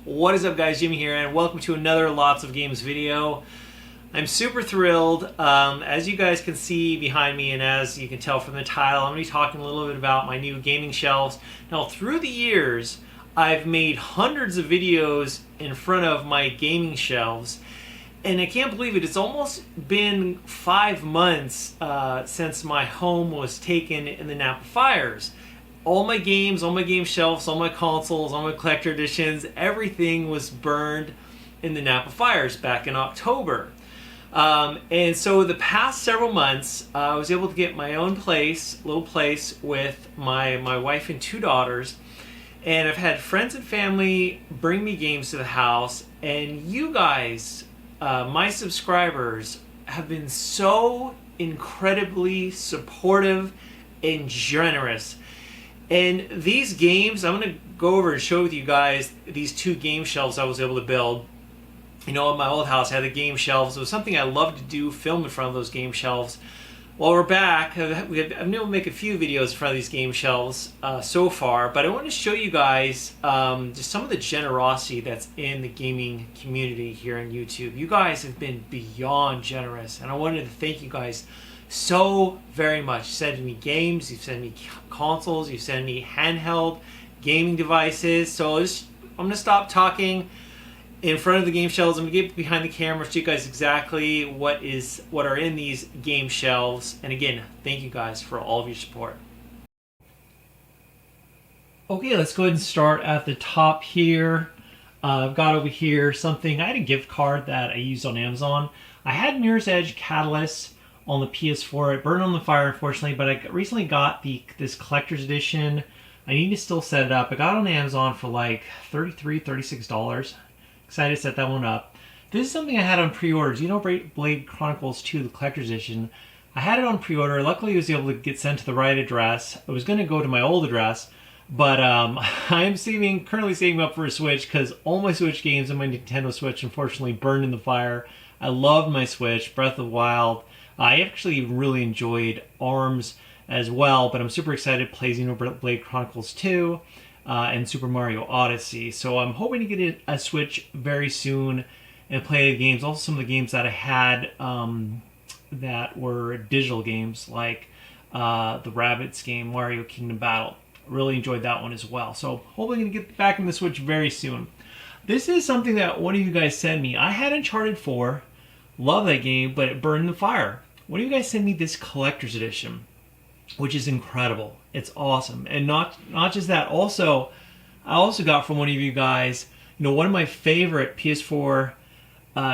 What is up, guys? Jimmy here, and welcome to another Lots of Games video. I'm super thrilled. As you guys can see behind me, and as you can tell from the title, I'm going to be talking a little bit about my new gaming shelves. Now, through the years, I've made hundreds of videos in front of my gaming shelves, and I can't believe it. It's almost been 5 months since my home was taken in the Napa fires. All my games, all my game shelves, all my consoles, all my collector editions, everything was burned in the Napa fires back in October. And so the past several months, I was able to get my own place, little place, with my wife and 2 daughters. And I've had friends and family bring me games to the house. And you guys, my subscribers, have been so incredibly supportive and generous. And these games, I'm going to go over and show with you guys these 2 game shelves I was able to build. You know, in my old house, I had the game shelves. It was something I loved to do, film in front of those game shelves. While we're back, I've been able to make a few videos in front of these game shelves so far, but I want to show you guys just some of the generosity that's in the gaming community here on YouTube. You guys have been beyond generous, and I wanted to thank you guys so very much. You send me games, you send me consoles, you send me handheld gaming devices. So I'm going to stop talking in front of the game shelves. I'm going to get behind the camera, show you guys exactly what are in these game shelves. And again, thank you guys for all of your support. Okay, let's go ahead and start at the top here. I've got over here something. I had a gift card that I used on Amazon. I had Mirror's Edge Catalyst on the PS4. It burned on the fire, unfortunately, but I recently got this collector's edition. I need to still set it up. I got it on Amazon for like $33, $36. Excited to set that one up. This is something I had on pre-orders. You know, Blade Chronicles 2, the collector's edition. I had it on pre-order. Luckily, I was able to get sent to the right address. I was going to go to my old address, but I'm currently saving up for a Switch because all my Switch games on my Nintendo Switch unfortunately burned in the fire. I loved my Switch, Breath of the Wild. I actually really enjoyed ARMS as well, but I'm super excited to play Xenoblade Chronicles 2 and Super Mario Odyssey. So I'm hoping to get a Switch very soon and play the games. Also, some of the games that I had that were digital games, like the Rabbids game, Mario Kingdom Battle. Really enjoyed that one as well. So hopefully going to get back in the Switch very soon. This is something that one of you guys sent me. I had Uncharted 4. Love that game, but it burned in the fire. One of you guys sent me this collector's edition, which is incredible. It's awesome. And not just that, also I also got from one of you guys, you know, one of my favorite PS4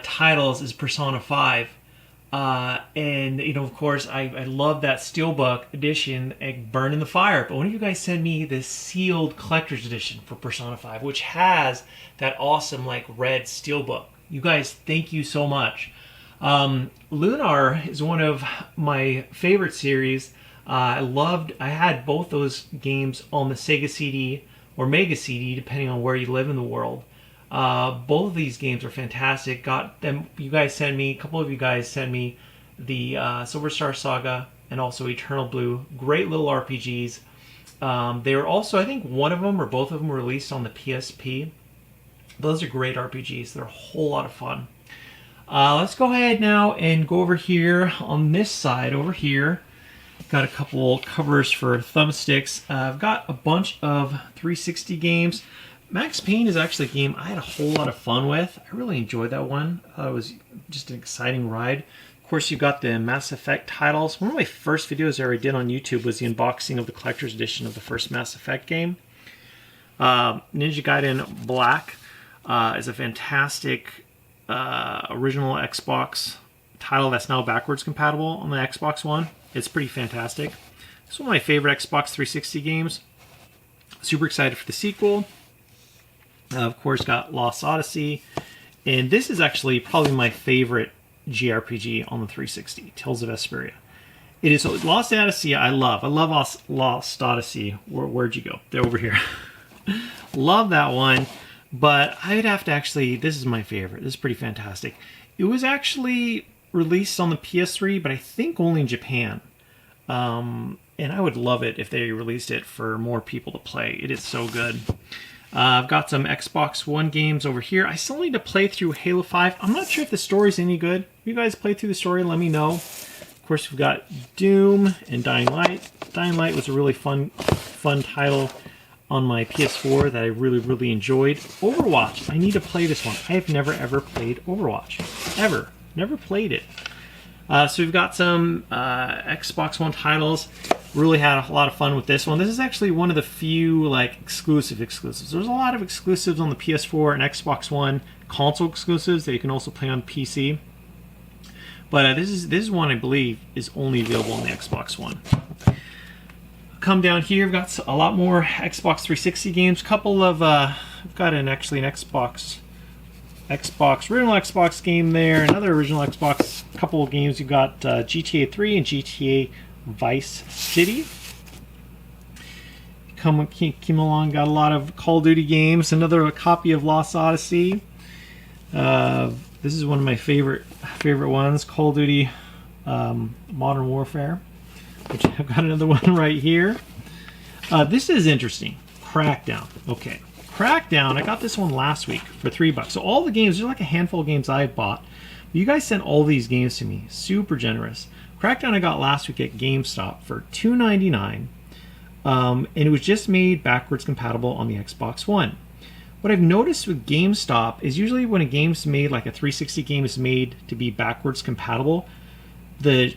titles is Persona 5. And, you know, of course, I love that Steelbook edition. It burned in the fire. But one of you guys sent me this sealed collector's edition for Persona 5, which has that awesome, like, red Steelbook. You guys, thank you so much. Lunar is one of my favorite series. I had both those games on the Sega CD or Mega CD, depending on where you live in the world. Both of these games are fantastic. Got them. You guys sent me, a couple of you guys sent me the Silver Star Saga and also Eternal Blue. Great little RPGs. They were also, I think one of them or both of them were released on the PSP. Those are great RPGs. They're a whole lot of fun. Let's go ahead now and go over here on this side over here. I've got a couple covers for thumbsticks. I've got a bunch of 360 games. Max Payne is actually a game I had a whole lot of fun with. I really enjoyed that one. I thought it was just an exciting ride. Of course, you've got the Mass Effect titles. One of my first videos I ever did on YouTube was the unboxing of the collector's edition of the first Mass Effect game. Ninja Gaiden Black is a fantastic original Xbox title that's now backwards compatible on the Xbox One. It's pretty fantastic. It's one of my favorite Xbox 360 games. Super excited for the sequel. Of course, got Lost Odyssey. And this is actually probably my favorite JRPG on the 360, Tales of Vesperia. It is Lost Odyssey. I love Lost Odyssey. Where'd you go? They're over here. Love that one. But I'd have to actually, this is my favorite. This is pretty fantastic. It was actually released on the PS3, but I think only in Japan. And I would love it if they released it for more people to play. It is so good. I've got some Xbox One games over here. I still need to play through Halo 5. I'm not sure if the story's any good. If you guys play through the story, let me know. Of course, we've got Doom and Dying Light. Dying Light was a really fun title on my PS4 that I really enjoyed. Overwatch, I need to play this one. I have never ever played Overwatch. Ever. Never played it. So we've got some Xbox One titles. Really had a lot of fun with this one. This is actually one of the few like exclusives. There's a lot of exclusives on the PS4 and Xbox One console exclusives that you can also play on PC. But this is one I believe is only available on the Xbox One. Come down here, we've got a lot more Xbox 360 games. Couple of I've got an Xbox original Xbox game there. Another original Xbox. Couple of games. You've got GTA 3 and GTA Vice City. Came along, got a lot of Call of Duty games. Another copy of Lost Odyssey. This is one of my favorite ones, Call of Duty Modern Warfare, which I've got another one right here. This is interesting. Crackdown. Okay, Crackdown. I got this one last week for $3. So all the games, there's like a handful of games I bought. You guys sent all these games to me. Super generous. Crackdown I got last week at GameStop for $2.99, and it was just made backwards compatible on the Xbox One. What I've noticed with GameStop is usually when a game's made, like a 360 game is made to be backwards compatible, the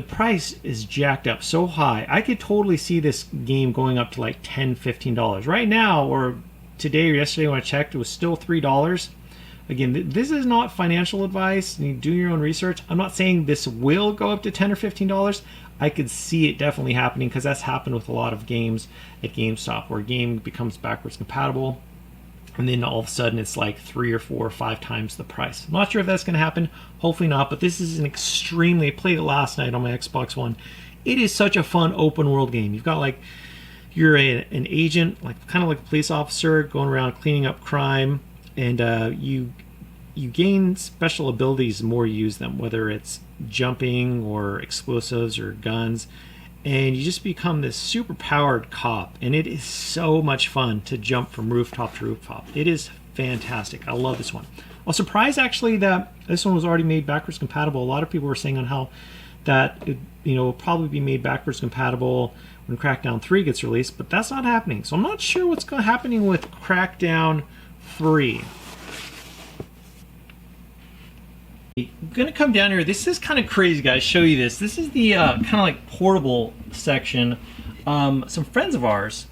price is jacked up so high. I could totally see this game going up to like $10, $15. Right now, or today or yesterday when I checked, it was still $3. Again, this is not financial advice. You do your own research. I'm not saying this will go up to $10 or $15. I could see it definitely happening because that's happened with a lot of games at GameStop where a game becomes backwards compatible and then all of a sudden it's like 3 or 4 or 5 times the price. I'm not sure if that's going to happen. Hopefully not, but this is an extremely... I played it last night on my Xbox One. It is such a fun open world game. You've got like... You're an agent, like kind of like a police officer going around cleaning up crime. And you gain special abilities the more you use them, whether it's jumping or explosives or guns, and you just become this super powered cop, and it is so much fun to jump from rooftop to rooftop. It is fantastic. I love this one. I was surprised actually that this one was already made backwards compatible. A lot of people were saying on how that it, will probably be made backwards compatible when Crackdown 3 gets released, but that's not happening. So I'm not sure what's happening with Crackdown 3. I'm gonna come down here. This is kind of crazy, guys. Show you this. This is the kind of like portable section. Some friends of ours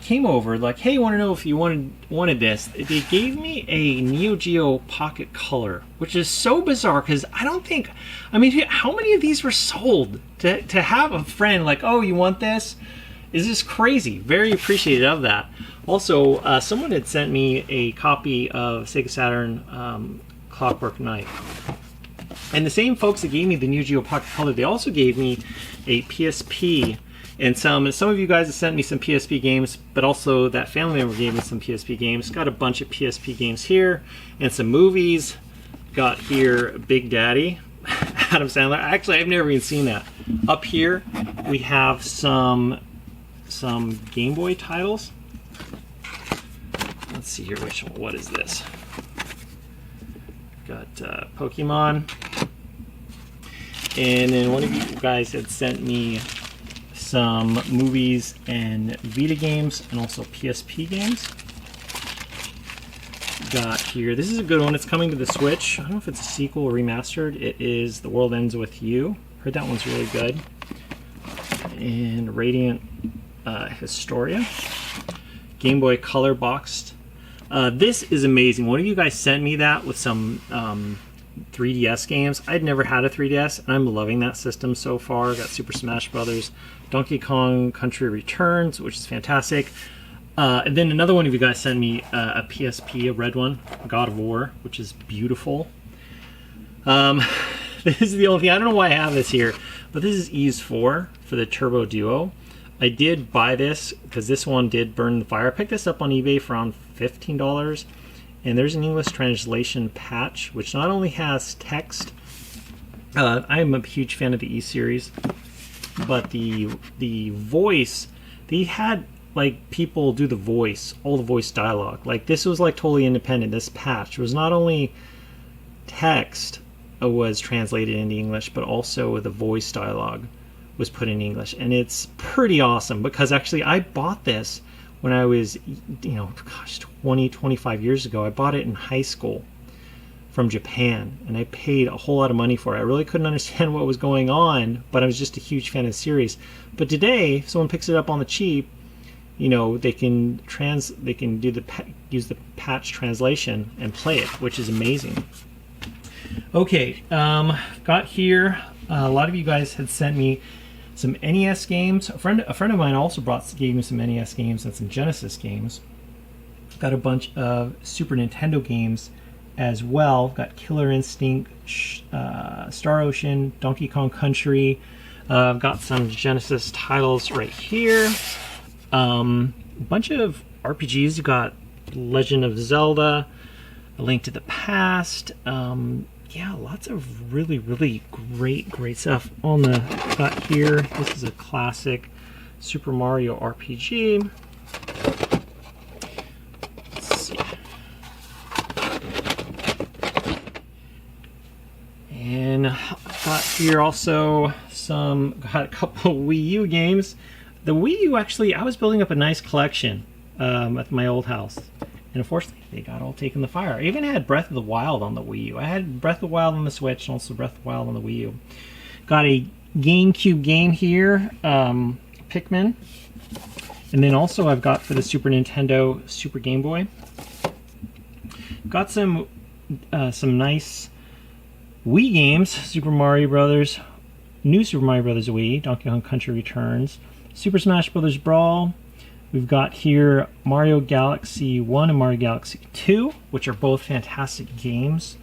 came over, like, hey, want to know if you wanted this. They gave me a Neo Geo Pocket Color, which is so bizarre because I don't think, I mean, how many of these were sold? To have a friend like, oh, you want this? Is this crazy? Very appreciative of that. Also, someone had sent me a copy of Sega Saturn Clockwork Knight. And the same folks that gave me the Neo Geo Pocket Color, they also gave me a PSP and some of you guys have sent me some PSP games, but also that family member gave me some PSP games. Got a bunch of PSP games here and some movies. Got here Big Daddy, Adam Sandler. Actually, I've never even seen that. Up here we have some Game Boy titles. Let's see here, what is this? Got Pokemon. And then one of you guys had sent me some movies and Vita games and also PSP games. Got here, this is a good one. It's coming to the Switch. I don't know if it's a sequel or remastered. It is The World Ends With You. Heard that one's really good. And Radiant Historia. Game Boy Color boxed. This is amazing. One of you guys sent me that with some 3DS games. I'd never had a 3DS, and I'm loving that system so far. Got Super Smash Brothers, Donkey Kong Country Returns, which is fantastic. And then another one of you guys sent me a PSP, a red one, God of War, which is beautiful. This is the only thing, I don't know why I have this here, but this is Ys 4 for the Turbo Duo. I did buy this because this one did burn the fire. I picked this up on eBay for around $15, and there's an English translation patch, which not only has text. I'm a huge fan of the E series, but the voice, they had like people do the voice, all the voice dialogue. Like this was like totally independent. This patch was not only text was translated into English, but also the voice dialogue was put in English, and it's pretty awesome because actually I bought this when I was, 25 years ago. I bought it in high school from Japan, and I paid a whole lot of money for it. I really couldn't understand what was going on, but I was just a huge fan of the series. But today, if someone picks it up on the cheap, they can use the patch translation and play it, which is amazing. Okay, got here. A lot of you guys had sent me some NES games. A friend of mine also gave me some NES games and some Genesis games. Got a bunch of Super Nintendo games as well. Got Killer Instinct, Star Ocean, Donkey Kong Country. I've got some Genesis titles right here. A bunch of RPGs. You got Legend of Zelda, A Link to the Past. Yeah, lots of really, really great stuff on the got here. This is a classic Super Mario RPG. Let's see. And got here also got a couple of Wii U games. The Wii U, actually, I was building up a nice collection at my old house. And unfortunately, they got all taken the fire. I even had Breath of the Wild on the Wii U. I had Breath of the Wild on the Switch and also Breath of the Wild on the Wii U. Got a GameCube game here, Pikmin. And then also I've got for the Super Nintendo, Super Game Boy. Got some nice Wii games. Super Mario Brothers, New Super Mario Brothers Wii, Donkey Kong Country Returns, Super Smash Brothers Brawl. We've got here Mario Galaxy 1 and Mario Galaxy 2, which are both fantastic games.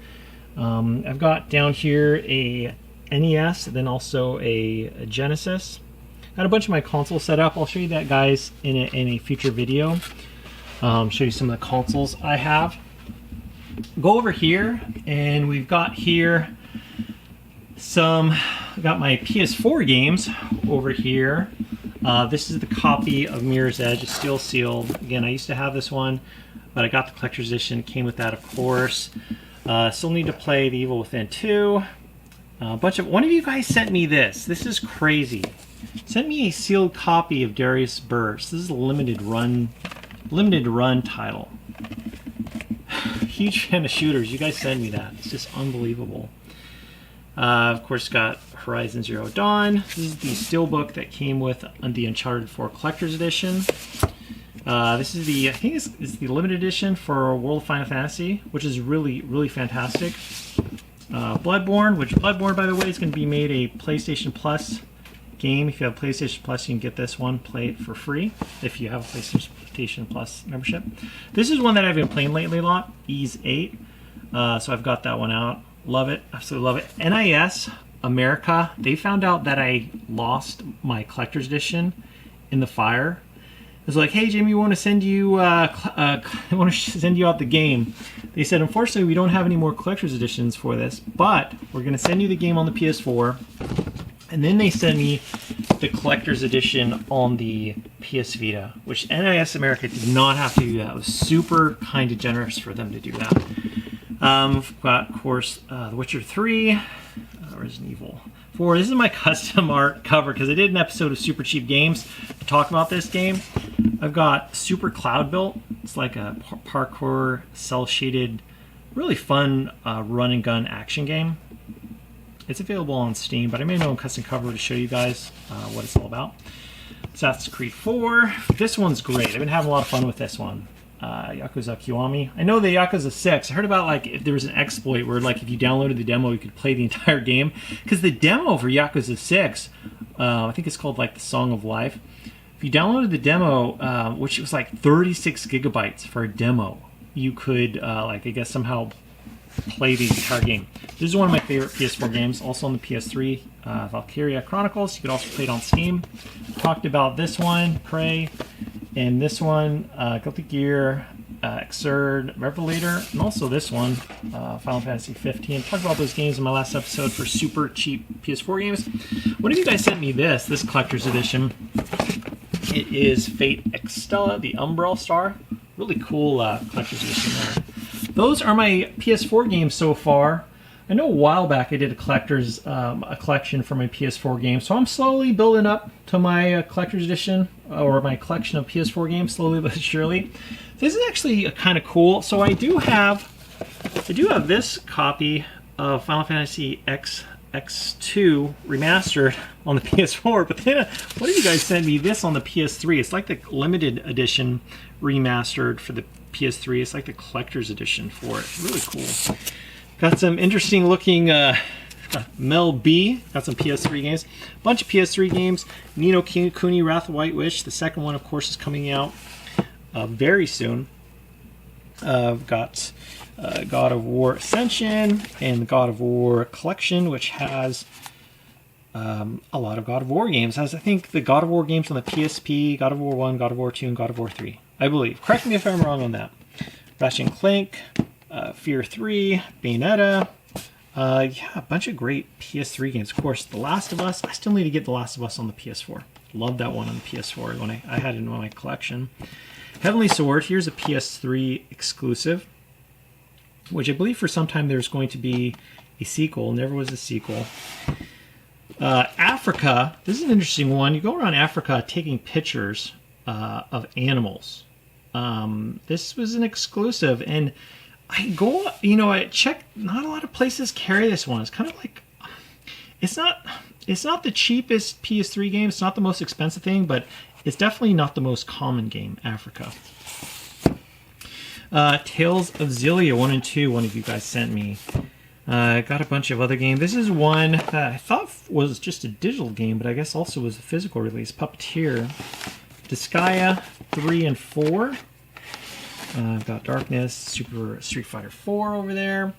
I've got down here a NES, then also a Genesis. Got a bunch of my consoles set up. I'll show you that, guys, in a future video. Show you some of the consoles I have. Go over here, and we've got here I've got my PS4 games over here. This is the copy of Mirror's Edge. It's still sealed. Again, I used to have this one, but I got the collector's edition. It came with that, of course. Still need to play The Evil Within 2. One of you guys sent me this. This is crazy. Sent me a sealed copy of Darius Burst. This is a limited run title. Huge fan of shooters. You guys send me that. It's just unbelievable. Of course, got Horizon Zero Dawn. This is the steelbook that came with the Uncharted 4 Collector's Edition. This is I think it's the limited edition for World of Final Fantasy, which is really fantastic. Bloodborne, which Bloodborne, by the way, is going to be made a PlayStation Plus game. If you have PlayStation Plus, you can get this one, play it for free if you have a PlayStation Plus membership. This is one that I've been playing lately a lot, Ys 8. So I've got that one out. Love it, absolutely love it. NIS America, they found out that I lost my collector's edition in the fire. It was like, hey Jamie, we want to send you out the game. They said, unfortunately, we don't have any more collector's editions for this, but we're going to send you the game on the PS4. And then they sent me the collector's edition on the PS Vita, which NIS America did not have to do that. It was super kind of generous for them to do that. We've got, of course, The Witcher 3, Resident Evil 4. This is my custom art cover because I did an episode of Super Cheap Games to talk about this game. I've got Super Cloud Built. It's like a parkour, cel-shaded, really fun run and gun action game. It's available on Steam, but I made my own custom cover to show you guys what it's all about. Assassin's Creed 4. This one's great. I've been having a lot of fun with this one. Yakuza Kiwami. I know the Yakuza 6. I heard about like if there was an exploit where like if you downloaded the demo, you could play the entire game. Because the demo for Yakuza 6, I think it's called like the Song of Life. If you downloaded the demo, which was like 36 gigabytes for a demo, you could like I guess somehow play the entire game. This is one of my favorite PS4 games. Also on the PS3, Valkyria Chronicles. You could also play it on Steam. Talked about this one, Prey. And this one, Guilty Gear, Xrd, Revelator, and also this one, Final Fantasy 15. Talked about those games in my last episode for super cheap PS4 games. One of you guys sent me this collector's edition. It is Fate Extella, the Umbrella Star. Really cool collector's edition there. Those are my PS4 games so far. I know a while back I did a collection for my PS4 games, so I'm slowly building up to my collector's edition, or my collection of PS4 games, slowly but surely. This is actually kind of cool. So I do have this copy of Final Fantasy X2 remastered on the PS4, but then one of you guys sent me this on the PS3. It's like the limited edition remastered for the PS3. It's like the collector's edition for it. Really cool. Got some interesting looking Mel B. Got some PS3 games. Bunch of PS3 games. Ni no Kuni Wrath of White Witch. The second one, of course, is coming out very soon. I've got God of War Ascension and the God of War Collection, which has a lot of God of War games. Has, I think, the God of War games on the PSP, God of War 1, God of War 2, and God of War 3, I believe. Correct me if I'm wrong on that. Ratchet & Clank, Fear 3, Bayonetta. Yeah, a bunch of great PS3 games. Of course, The Last of Us. I still need to get The Last of Us on the PS4. Love that one on the PS4 when I had it in my collection. Heavenly Sword. Here's a PS3 exclusive, which I believe for some time there's going to be a sequel. Never was a sequel. Africa. This is an interesting one. You go around Africa taking pictures of animals. This was an exclusive, and I go, I check. Not a lot of places carry this one. It's kind of like, it's not the cheapest PS3 game. It's not the most expensive thing, but it's definitely not the most common game. Africa. Tales of Xillia 1 and 2. One of you guys sent me. Got a bunch of other games. This is one that I thought was just a digital game, but I guess also was a physical release. Puppeteer. Disgaea 3 and 4. I've got Darkness, Super Street Fighter 4 over there.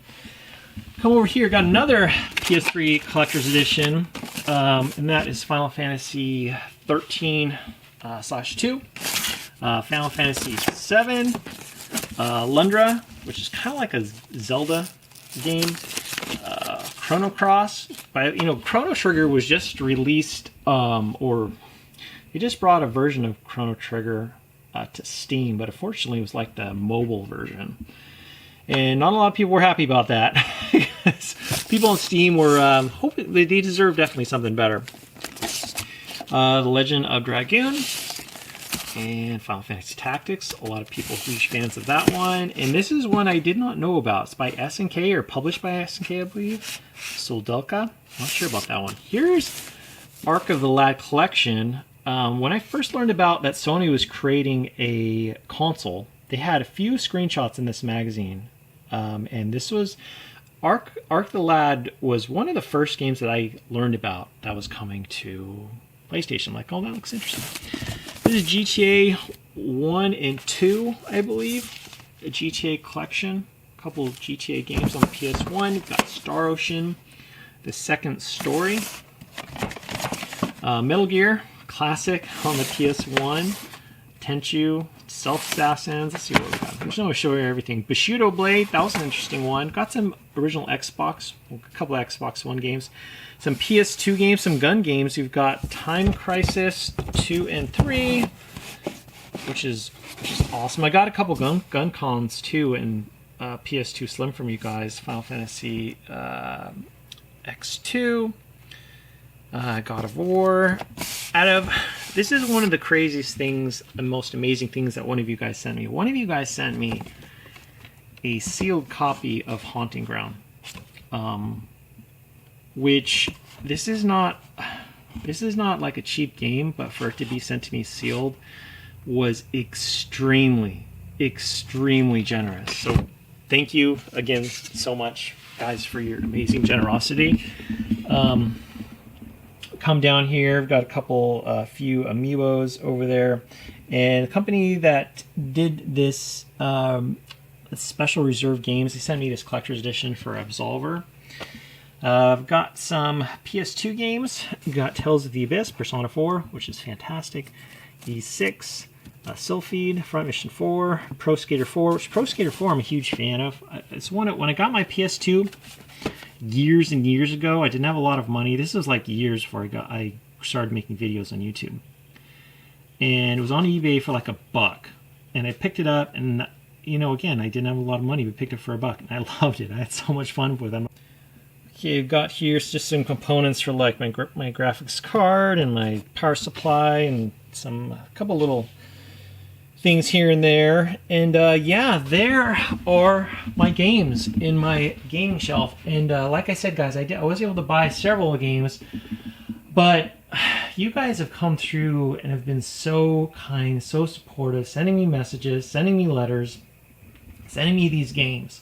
Come over here, got another PS3 Collector's Edition, and that is Final Fantasy 13/2, Final Fantasy 7, Lundra, which is kind of like a Zelda game, Chrono Cross. Chrono Trigger was just released, or they just brought a version of Chrono Trigger to Steam, but unfortunately it was like the mobile version. And not a lot of people were happy about that. People on Steam were hoping they deserve definitely something better. The Legend of Dragoon and Final Fantasy Tactics. A lot of people huge fans of that one. And this is one I did not know about. It's by SNK, or published by SNK, I believe. Soldelka. Not sure about that one. Here's Ark of the Lad Collection. When I first learned about that Sony was creating a console, they had a few screenshots in this magazine. And this was Ark the Lad was one of the first games that I learned about that was coming to PlayStation. I'm like, oh, that looks interesting. This is GTA 1 and 2, I believe. A GTA collection. A couple of GTA games on the PS1. You've got Star Ocean, The Second Story. Metal Gear Classic on the PS1. Tenchu, Self Assassins. Let's see what we got. I'm just going to show you everything. Bushido Blade, that was an interesting one. Got some original Xbox, a couple of Xbox One games. Some PS2 games, some gun games. We've got Time Crisis 2 and 3, which is awesome. I got a couple gun cons too, and PS2 Slim from you guys. Final Fantasy X2. God of War. This is one of the craziest things and most amazing things that one of you guys sent me. One of you guys sent me a sealed copy of Haunting Ground, which this is not like a cheap game, but for it to be sent to me sealed was extremely generous. So thank you again so much, guys, for your amazing generosity. Come down here, I've got a few amiibos over there, and the company that did this special reserve games, they sent me this collector's edition for Absolver. I've got some PS2 games. We've got Tales of the Abyss, Persona 4, which is fantastic, E6, Sylphid, Front Mission 4, Pro Skater 4, which Pro Skater 4 I'm a huge fan of. It's when I got my PS2 years and years ago, I didn't have a lot of money. This was like years before I started making videos on YouTube. and it was on eBay for like $1. And I picked it up, and you know, again, I didn't have a lot of money, but picked it for $1, and I loved it. I had so much fun with them. Okay, I've got here just some components for like my graphics card and my power supply and a couple little things here and there. And yeah, there are my games in my gaming shelf. And like I said, guys, I was able to buy several games, but you guys have come through and have been so kind, so supportive, sending me messages, sending me letters, sending me these games.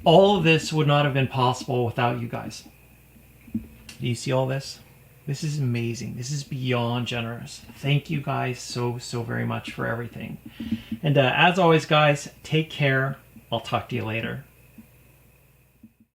All of this would not have been possible without you guys. Do you see all this? This is amazing. This is beyond generous. Thank you guys so very much for everything. And as always, guys, take care. I'll talk to you later.